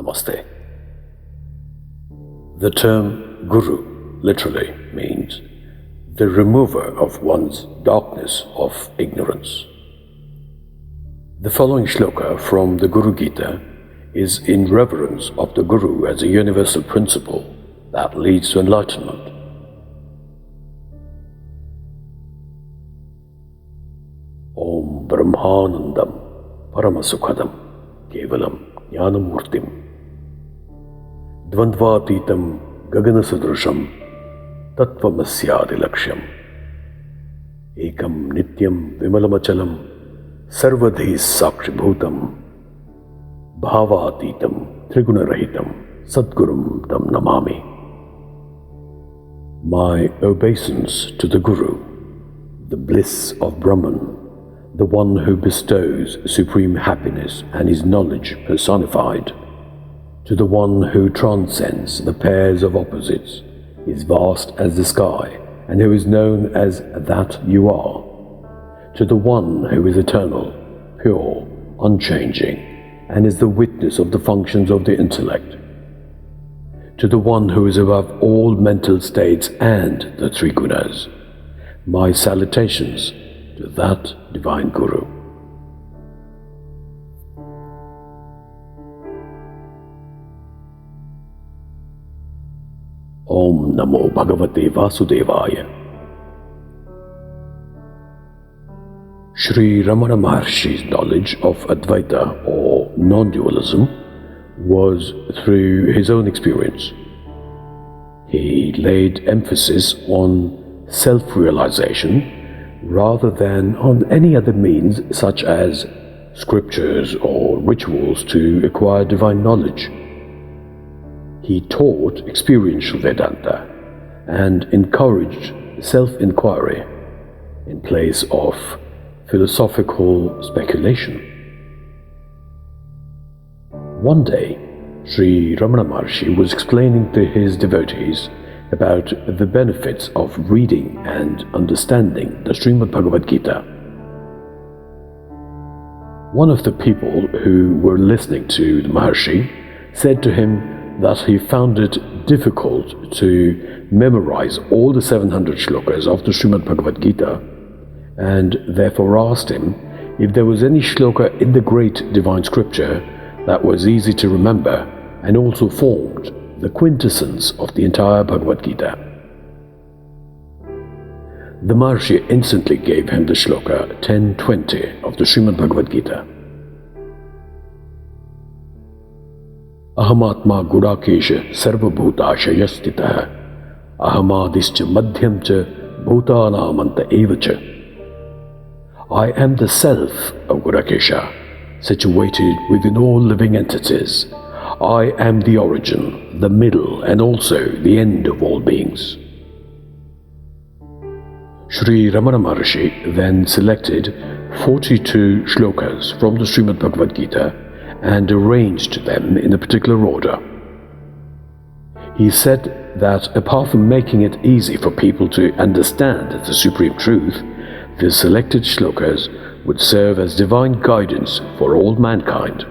Namaste. The term Guru literally means the remover of one's darkness of ignorance. The following shloka from the Guru Gita is in reverence of the Guru as a universal principle that leads to enlightenment. Om Brahmanandam Paramasukhadam Kevalam Jnanamurtim Dvandvatitam Gaganasadrusham Tattvamasyadi Laksham Ekam Nityam Vimalamachalam Sarvadhi Sakshibhutam Bhavatitam Trigunarahitam Sadgurum Tam Namami. My obeisance to the Guru, the bliss of Brahman, the one who bestows supreme happiness and his knowledge personified, to the one who transcends the pairs of opposites, is vast as the sky, and who is known as that you are, to the one who is eternal, pure, unchanging, and is the witness of the functions of the intellect, to the one who is above all mental states and the three gunas, my salutations to that divine Guru. Om Namo Bhagavate Vasudevaya. Shri Ramana Maharshi's knowledge of Advaita or non-dualism was through his own experience. He laid emphasis on self-realization rather than on any other means such as scriptures or rituals to acquire divine knowledge. He taught experiential Vedanta and encouraged self-inquiry in place of philosophical speculation. One day, Shri Ramana Maharshi was explaining to his devotees about the benefits of reading and understanding the Srimad Bhagavad Gita. One of the people who were listening to the Maharshi said to him that he found it difficult to memorize all the 700 shlokas of the Srimad Bhagavad Gita, and therefore asked him if there was any shloka in the great divine scripture that was easy to remember and also formed the quintessence of the entire Bhagavad Gita. The Maharshi instantly gave him the shloka 1020 of the Srimad Bhagavad Gita. Ahamatma Gudakesha sarvabhutashayastitah ahamadischa madhyamcha bhutanamanta evacha. I am the self of Gudakesha, situated within all living entities. I am the origin, the middle, and also the end of all beings. Shri Ramana Maharshi then selected 42 shlokas from the Srimad Bhagavad Gita and arranged them in a particular order. He said that apart from making it easy for people to understand the supreme truth, the selected shlokas would serve as divine guidance for all mankind.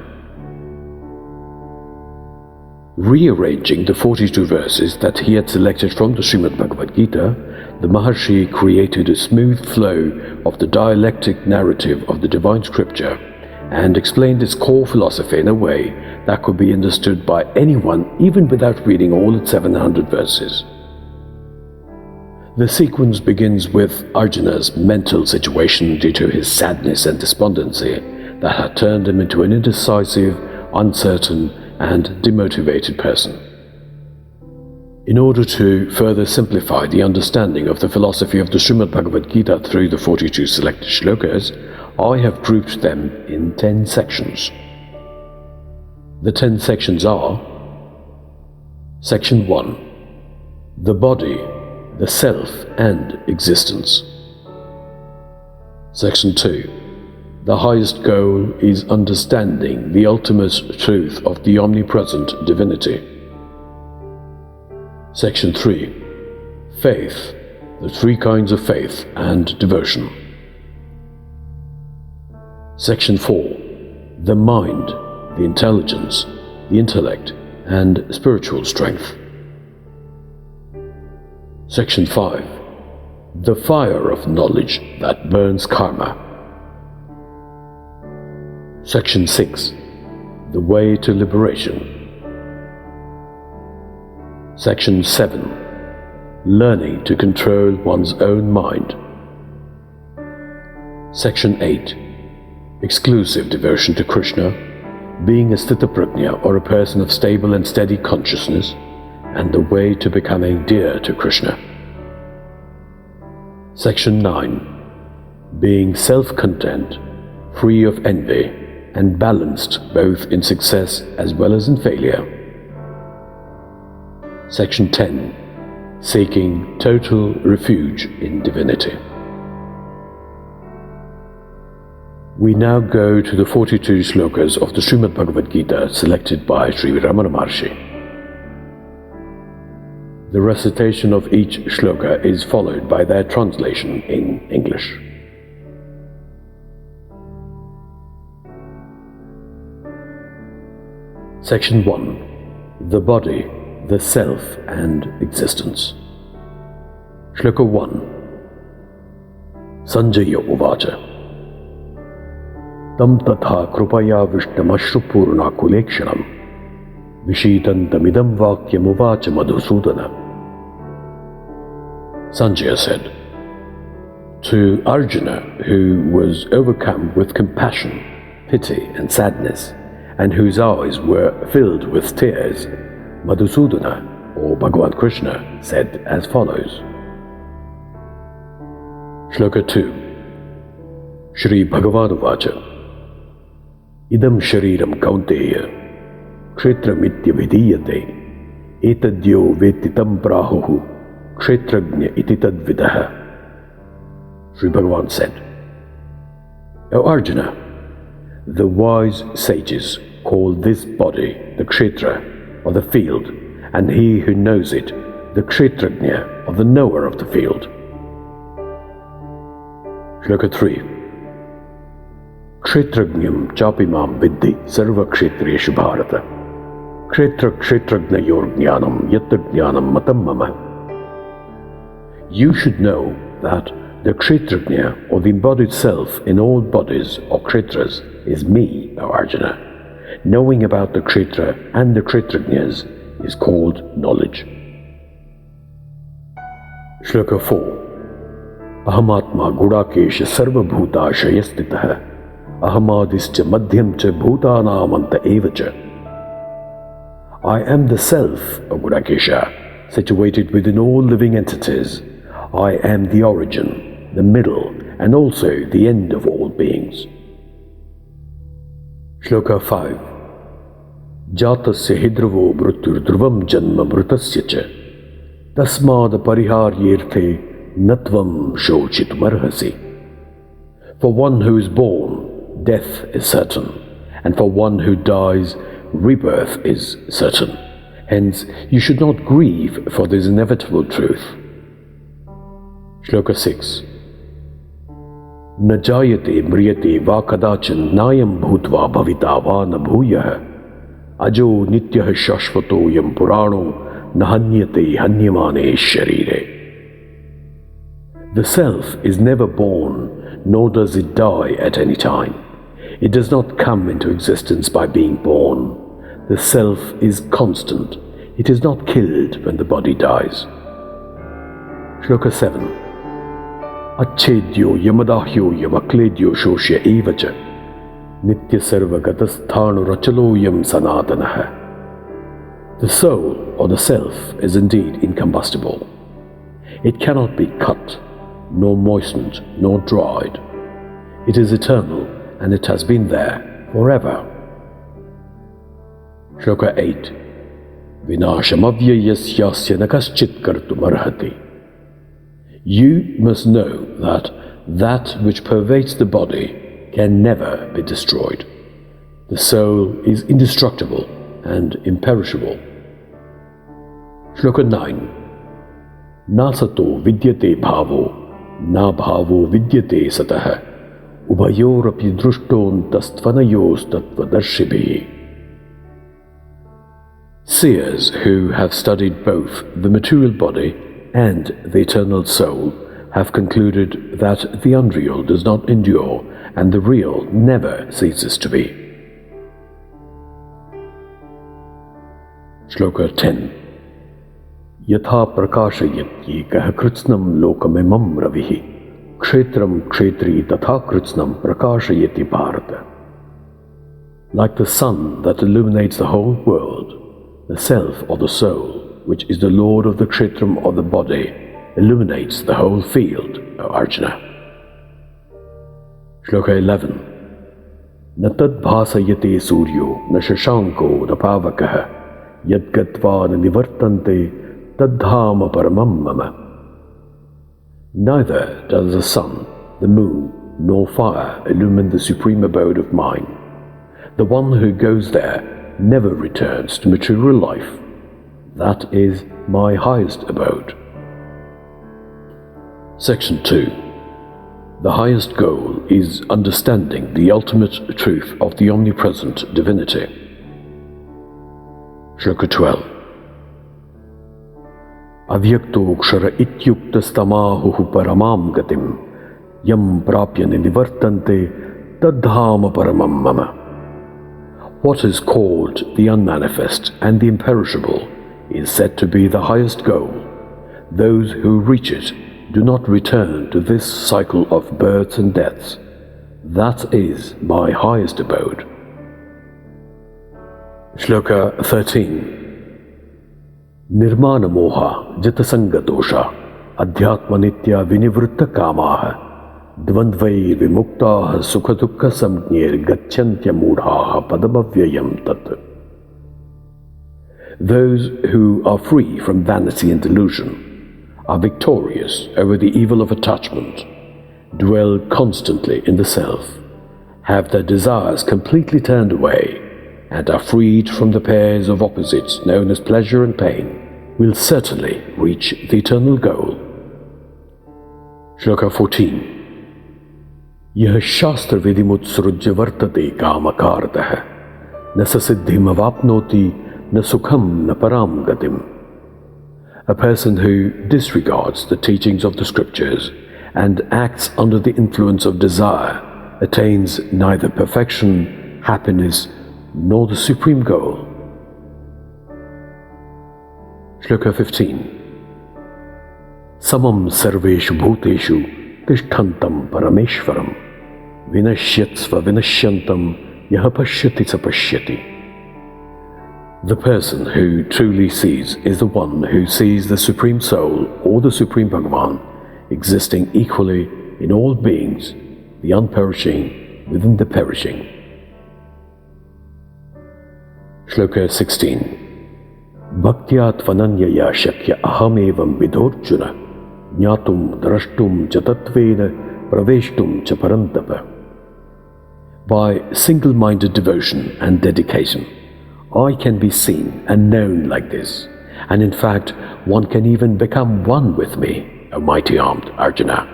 Rearranging the 42 verses that he had selected from the Srimad Bhagavad Gita, the Maharshi created a smooth flow of the dialectic narrative of the divine scripture and explained its core philosophy in a way that could be understood by anyone even without reading all its 700 verses. The sequence begins with Arjuna's mental situation due to his sadness and despondency that had turned him into an indecisive, uncertain, and demotivated person. In order to further simplify the understanding of the philosophy of the Srimad Bhagavad Gita through the 42 selected shlokas, I have grouped them in 10 sections. The 10 sections are: Section 1. The body, the self and existence. Section 2. The highest goal is understanding the ultimate truth of the omnipresent divinity. Section 3. Faith, the three kinds of faith and devotion. Section 4. The mind, the intelligence, the the intellect, and spiritual strength. Section 5. The fire of knowledge that burns karma. Section 6. The way to liberation. Section 7. Learning to control one's own mind. Section 8. Exclusive devotion to Krishna, being a sthitaprajna or a person of stable and steady consciousness, and the way to becoming dear to Krishna. Section 9. Being self-content, free of envy, and balanced both in success as well as in failure. Section 10. Seeking total refuge in divinity. We now go to the 42 Shlokas of the Srimad Bhagavad Gita selected by Shri Ramana Maharshi. The recitation of each Shloka is followed by their translation in English. Section 1. The body, the self and existence. Shloka 1. Sanjaya Uvacha. Tam tatha krupaya vishnamashru kulekshanam vishitantamidam vakyam uvacha madhusudana. Sanjaya said, to Arjuna, who was overcome with compassion, pity and sadness, and whose eyes were filled with tears, Madhusudana, or Bhagavan Krishna, said as follows. Shloka 2. Shri Bhagavan Uvacha. Idam shariram kaunteya kshetramitya vidiyate etadyo vetitam prahuhu kshetragnya iti tadvidaha. Shri Bhagavan said, O Arjuna, the wise sages call this body the kshetra, or the field, and he who knows it, the kshetragnya, or the knower of the field. Shloka 3. Kshetragnyam chapimam vidhi sarva kshetreshu bharata kshetra kshetragnayor jnanam yatta jnanam matam mama. You should know that the kshetragnya, or the embodied self in all bodies or kshetras, is me, O Arjuna. Knowing about the kshetra and the kshetragnyas is called knowledge. Shloka 4. Ahamatma Gudakesha sarva bhuta shayastitaha ahamadischa madhyam cha bhutanamanta evacha. I am the self, O Gudakesha, situated within all living entities. I am the origin, the middle, and also the end of all beings. Shloka 5. Jatasya hidravo mrutyur dhruvam janma mrutasya cha tasmad pariharyerthe natvam shochitumarhasi. For one who is born, death is certain, and for one who dies, rebirth is certain. Hence, you should not grieve for this inevitable truth. Shloka 6. Najayate mriyate va kadachan nayam bhutva bhavita va na bhuyah ajo nityah shashvato yam purano nahanyate hanyamane sharire. The self is never born, nor does it die at any time. It does not come into existence by being born. The self is constant. It is not killed when the body dies. Shloka 7. Achedyo yamadahyo yamakledyo shoshya evacha nitya sarva gatasthanu rachaloyam sanatanaha. The soul, or the self, is indeed incombustible. It cannot be cut, nor moistened, nor dried. It is eternal, and it has been there forever. Shloka 8. Vinashamavyayasyasya nakaschit kartumarhati. You must know that that which pervades the body can never be destroyed. The soul is indestructible and imperishable. Shloka 9. Nasato vidyate bhavo, na bhavo vidyate satah, ubayorapi drushton tastvanayos tattvadarshibhi. Seers who have studied both the material body and the eternal soul have concluded that the unreal does not endure and the real never ceases to be. Shloka 10. Yatha prakashayatyi kritsnam lokamimam ravihi kshetram kshetri tatha kritsnam prakashayati bharata. Like the sun that illuminates the whole world, the self or the soul, which is the lord of the kshetram or the body, illuminates the whole field, O Arjuna. Shloka 11. Na tad bhasayate suryo na shashanko na pavakaha yad gatva na nivartante tadhama paramam mama. Neither does the sun, the moon, nor fire illumine the supreme abode of mine. The one who goes there never returns to material life. That is my highest abode. Section 2. The highest goal is understanding the ultimate truth of the omnipresent divinity. Shloka 12. Avyakto kshara ityukta stamahu paramam gatim yam prapya nivartante tadhama paramam mama. What is called the unmanifest and the imperishable is said to be the highest goal. Those who reach it do not return to this cycle of births and deaths. That is my highest abode. Shloka 13. Nirmana moha jitasanga dosha adhyatma nitya vinivritta kamaha dvandvai vimuktaha sukha-dukha samgnir gacchantya mudhaha padamavyayam tat. Those who are free from vanity and delusion are victorious over the evil of attachment, dwell constantly in the self, have their desires completely turned away, and are freed from the pairs of opposites known as pleasure and pain, will certainly reach the eternal goal. Shloka 14. Yah shastra vidimutsrujya vartate kamakartah na sasiddhim avapnoti na sukham na param gatim. A person who disregards the teachings of the scriptures and acts under the influence of desire attains neither perfection, happiness, nor the supreme goal. Shloka 15. Samam sarveshu bhuteshu tishthantam parameshwaram vinashyatsva vinashyantam yaha pashyati sa pashyati. The person who truly sees is the one who sees the Supreme Soul or the Supreme Bhagavan existing equally in all beings, the unperishing within the perishing. Shloka 16. Bhaktyat vananyaya shakya ahamevam vidorjuna jnatum drashtum cha tatvena praveshtum cha parantapa. By single-minded devotion and dedication, I can be seen and known like this, and in fact, one can even become one with me, O mighty-armed Arjuna.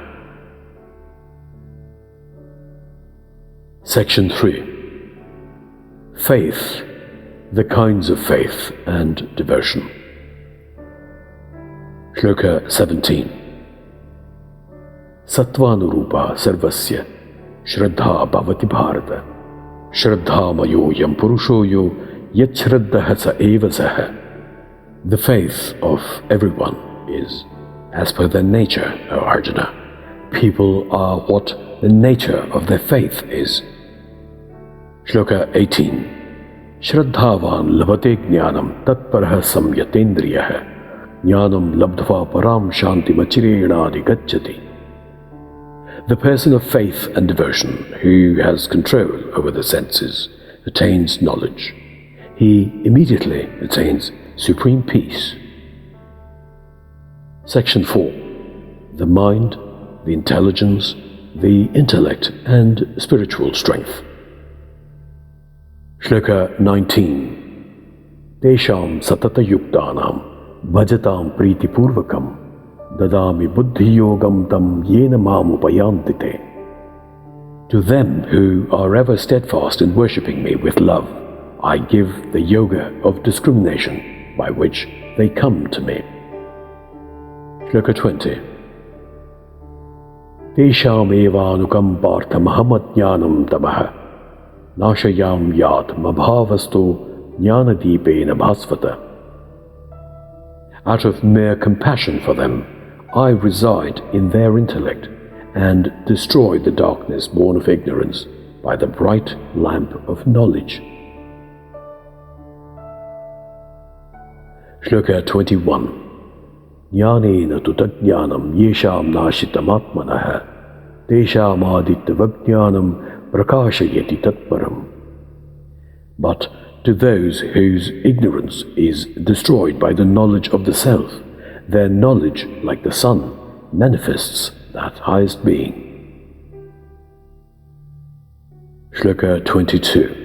Section 3. Faith, the kinds of faith and devotion. Shloka 17. Sattvanurupa sarvasya shraddha bhavati bharata shraddha mayo yam purushoyo yat shraddha sa eva saha. The faith of everyone is as per their nature, O Arjuna. People are what the nature of their faith is. Shloka 18. Shraddhavan labhate jnanam tatparah samyatendriyah jnanam labdhva param shanti machirenadi gacchati. The person of faith and devotion who has control over the senses attains knowledge. He immediately attains supreme peace. Section 4. The mind, the intelligence, the intellect and spiritual strength. Shloka 19. Tesham satata yuktanam bhajatam priti purvakam dadami buddhi yogam tam yena mam upayantite. To them who are ever steadfast in worshipping me with love, I give the yoga of discrimination by which they come to me. Shloka 20. Tesham evanukam parthamaham tamah nashayam yat mabhavastu jnanadipena bhasvata. Out of mere compassion for them, I reside in their intellect and destroy the darkness born of ignorance by the bright lamp of knowledge. Shloka 21. Jnanena tu tajnanam yesham nashitamatmanah tesham adityavajnanam prakashayati tatparam. But to those whose ignorance is destroyed by the knowledge of the self, their knowledge, like the sun, manifests that highest being. Shloka 22.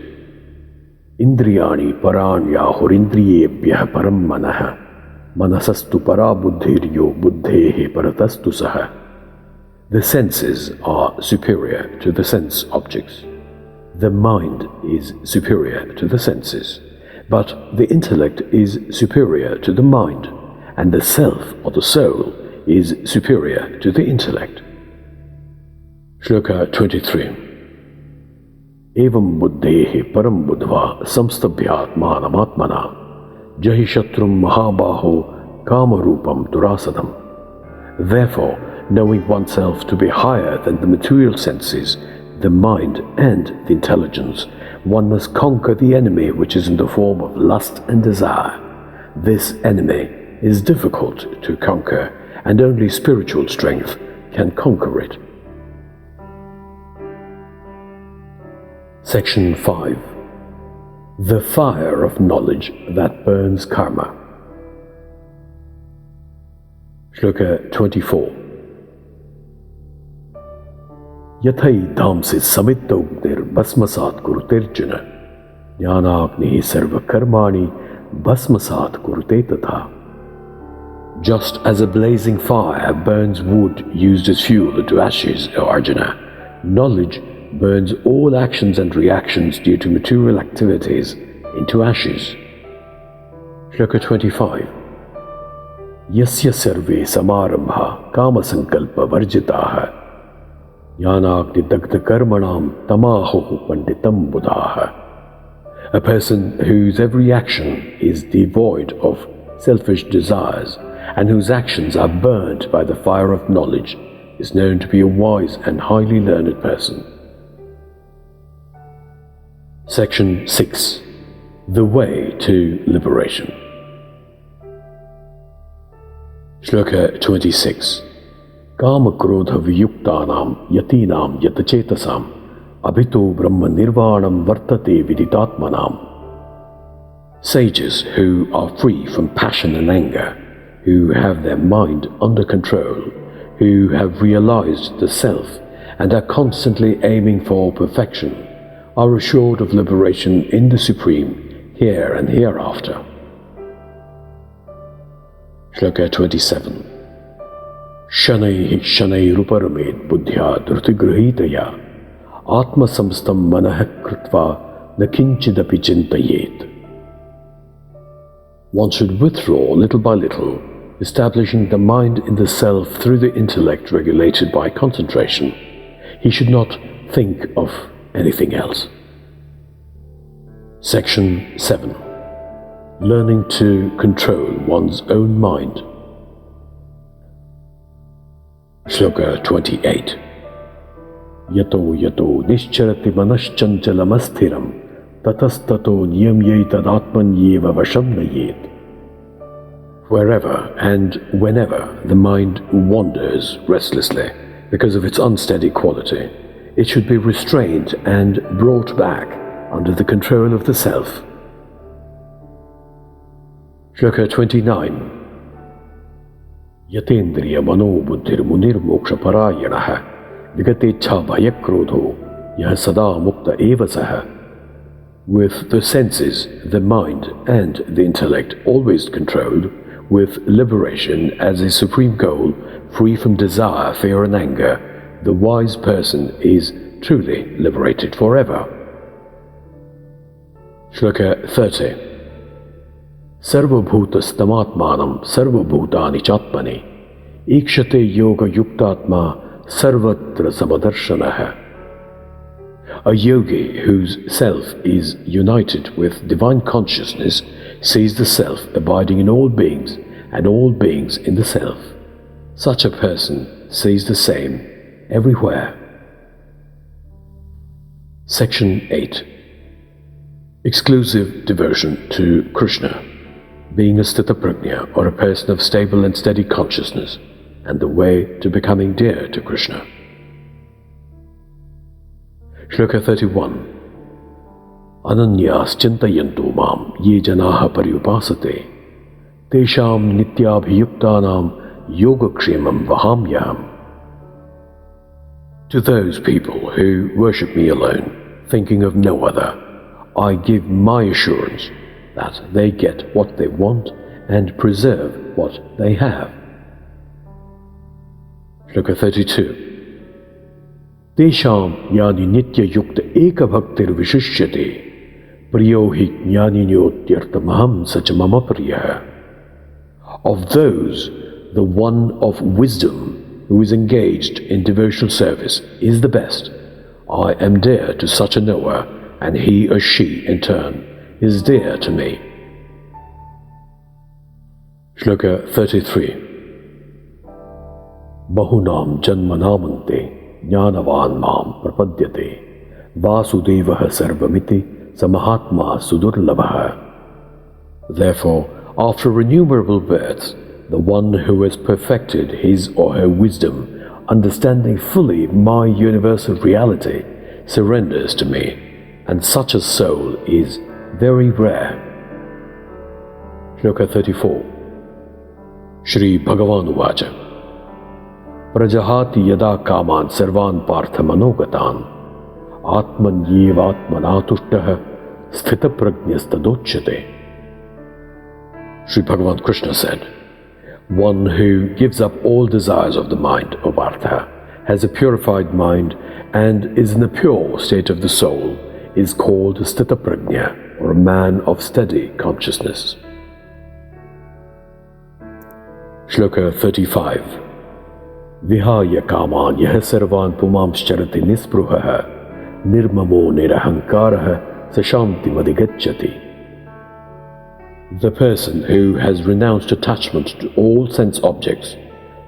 Indriyani paranyahurindriyebhyah param manah manasastu parabuddhiryo buddhehe paratastu saha. The senses are superior to the sense objects. The mind is superior to the senses, but the intellect is superior to the mind, and the self or the soul is superior to the intellect. Shloka 23. Evam buddhehe param buddhva samstabhyat manamatmana jahi shatrum mahabaho kamarupam durasadam. Therefore, knowing oneself to be higher than the material senses, the mind and the intelligence, one must conquer the enemy which is in the form of lust and desire. This enemy is difficult to conquer, and only spiritual strength can conquer it. Section 5. The fire of knowledge that burns karma. Shloka 24. Yathai dhamsi samitogdir basmasat kurutirjuna jnanagnihi sarva karmani basmasat kurute tatha. Just as a blazing fire burns wood used as fuel into ashes, O Arjuna, knowledge burns all actions and reactions due to material activities into ashes. Shloka 25. Yasya sarve samarambha kama sankalpa varjitaha jnanagni dagdha karmanam tamaho panditam buddhaha. A person whose every action is devoid of selfish desires and whose actions are burnt by the fire of knowledge is known to be a wise and highly learned person. Section 6. The Way to Liberation. Shloka 26. Kama krodha viyuktanam yatinam yatachetasam abhito brahma nirvanam vartate viditatmanam. Sages who are free from passion and anger, who have their mind under control, who have realized the self and are constantly aiming for perfection, are assured of liberation in the Supreme here and hereafter. Shloka 27. Shanaihi shanairuparamid buddhya drutigrahitaya atma samstam manah krutva nakinchidapi chintayet. One should withdraw little by little, establishing the mind in the self through the intellect regulated by concentration. He should not think of anything else. Section 7. Learning to control one's own mind. Shloka 28. Yato yato nischarati manaschanchalamassthiram tatastato niyamyetadatmanyeva vashamnayet. Wherever and whenever the mind wanders restlessly because of its unsteady quality, it should be restrained and brought back under the control of the self. Shloka 29. Yatendriya mano buddhir munir moksha parayanaha vigatecha bhayakrodho yah sada mukta eva saha. With the senses, the mind and the intellect always controlled, with liberation as a supreme goal, free from desire, fear and anger, the wise person is truly liberated forever. Shloka 30. Sarvabhutastamatmanam sarvabhutani chatmani ikshate yoga yuktatma sarvatra samadarshanaha. A yogi whose self is united with divine consciousness sees the self abiding in all beings and all beings in the self. Such a person sees the same everywhere. Section 8. Exclusive devotion to Krishna, being a sthitaprajna or a person of stable and steady consciousness, and the way to becoming dear to Krishna. Shloka 31. Ananyas chintayantu mam ye janaha paryupasate tesham nityabhiyuktanam yogakshemam vahamyam. To those people who worship me alone, thinking of no other, I give my assurance that they get what they want and preserve what they have. Shloka 32. Tesham yani nitya yukta eka bhaktir vishishyate priyo hi jnaninyotyartamaham sachamama priya. Of those, the one of wisdom who is engaged in devotional service is the best. I am dear to such a knower, and he or she in turn is dear to me. Shloka 33. Bahunam janmanamante jnanavan mam prapadyate vasudevah sarvamiti samahatma sudurlabha. Therefore, after innumerable births, the one who has perfected his or her wisdom, understanding fully my universal reality, surrenders to me, and such a soul is very rare. Shloka 34. Shri Bhagavan Uvacha Prajahati yada kaman sarvan partha manogatan atman yevatmanatushtaha sthita prajnastadochyate. Shri Bhagavan Krishna said, one who gives up all desires of the mind, O Partha, has a purified mind and is in a pure state of the soul, is called sthita prajna, or a man of steady consciousness. Shloka 35. Vihaya kaman yah sarvan pumamscharati nispruhaha nirmamo nirahankaraha sashanti madhigacchati. The person who has renounced attachment to all sense objects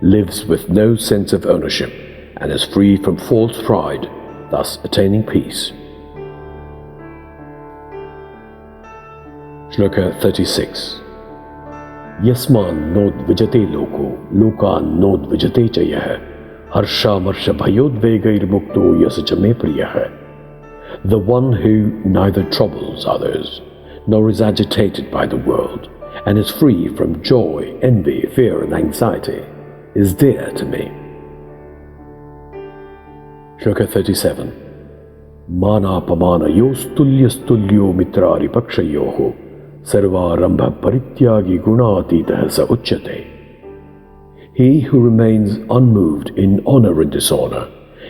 lives with no sense of ownership and is free from false pride, thus attaining peace. Shloka 36. Yasman nod vijate loko, lokan nod vijate chayah, harsha marsha bhayodvegair mukto yasachame priyah. The one who neither troubles others, nor is agitated by the world, and is free from joy, envy, fear, and anxiety, is dear to me. Shloka 37. Mana pamana yostulyastulyo mitrari pakshayoho sarvarambha parityagi gunatitah sa uchyate. He who remains unmoved in honor and dishonor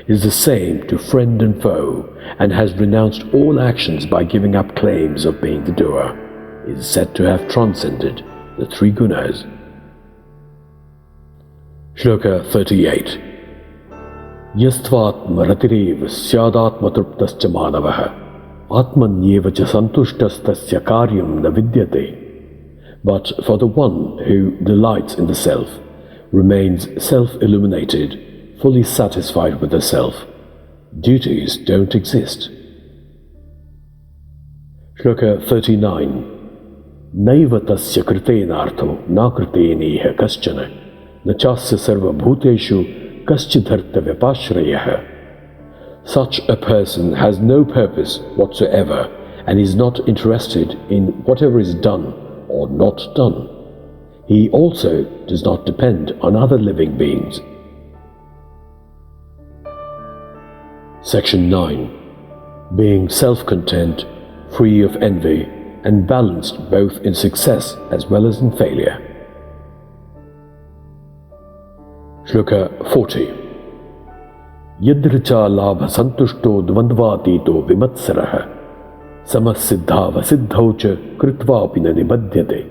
is the same to friend and foe, and has renounced all actions by giving up claims of being the doer, is said to have transcended the three gunas. Shloka 38. Yastvatma ratirev syadatma truptascha manavaha atmanyeva cha santushtastasya karyam na vidyate. But for the one who delights in the self, remains self-illuminated, fully satisfied with the self, duties don't exist. Shloka 39. Naiva tasya kritenartho na kriteneha kaschana nachasya sarva bhuteshu kaschidharta vipashrayah. Such a person has no purpose whatsoever and is not interested in whatever is done or not done. He also does not depend on other living beings. Section 9. Being self-content, free of envy, and balanced both in success as well as in failure. Shloka 40. Yadricha labha santushto dvandvatito vimatsaraha samasiddhava siddhaucha kritvapi na nibadhyate.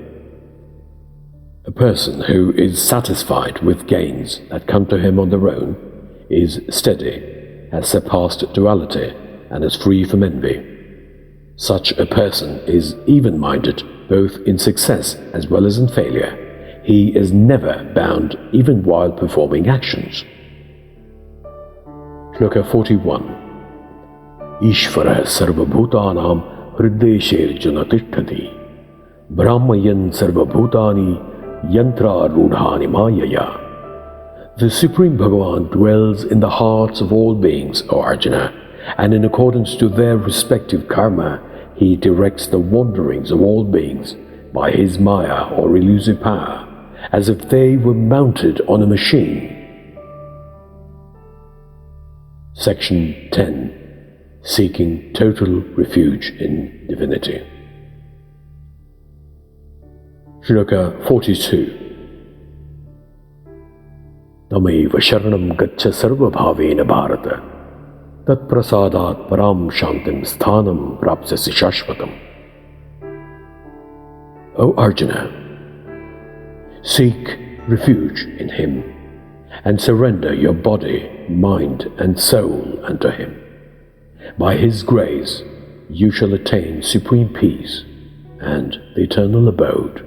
A person who is satisfied with gains that come to him on their own is steady, has surpassed duality, and is free from envy. Such a person is even-minded both in success as well as in failure. He is never bound even while performing actions. Shloka 41. Ishvara sarvabhutanam hrideshe Arjuna tishtati brahmayan sarvabhutani yantra rudhani mayaya. The Supreme Bhagavan dwells in the hearts of all beings, O Arjuna, and in accordance to their respective karma, he directs the wanderings of all beings by his maya or elusive power, as if they were mounted on a machine. Section 10. Seeking total refuge in divinity. Shloka 42. Tameva sharanam gaccha sarva bhavena bharata tat prasadat param shantim sthanam prapsasi shashvatam. O Arjuna, seek refuge in him and surrender your body, mind and soul unto him. By his grace you shall attain supreme peace and the eternal abode.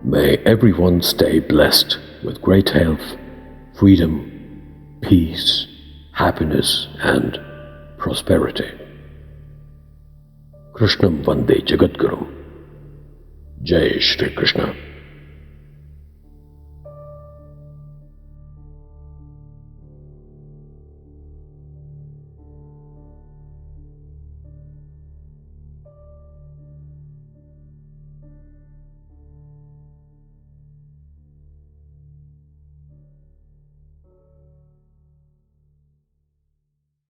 May everyone stay blessed with great health, freedom, peace, happiness, and prosperity. Krishnam Vande Jagadgurum. Jai Shri Krishna.